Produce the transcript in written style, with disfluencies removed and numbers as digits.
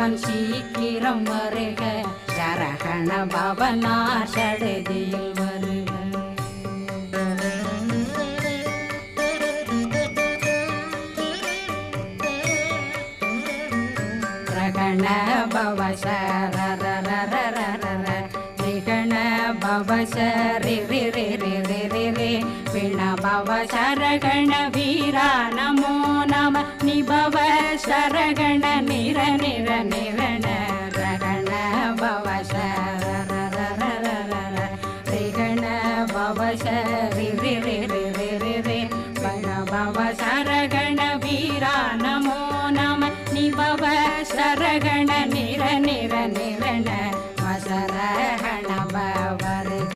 பவன் சீக்கிரம் வருக சரகண பவனார் சடுதியில் வருக ரகண பவ சரரரரரர ரிகண பவ சரி ரி ரி ரி ரி ரி ரி பிண பவ சரகண வீரா நமோ நம நிபவ சரகண நிர நிர நிரண ரகண பவ சரரரரர ரிகண பவ சரி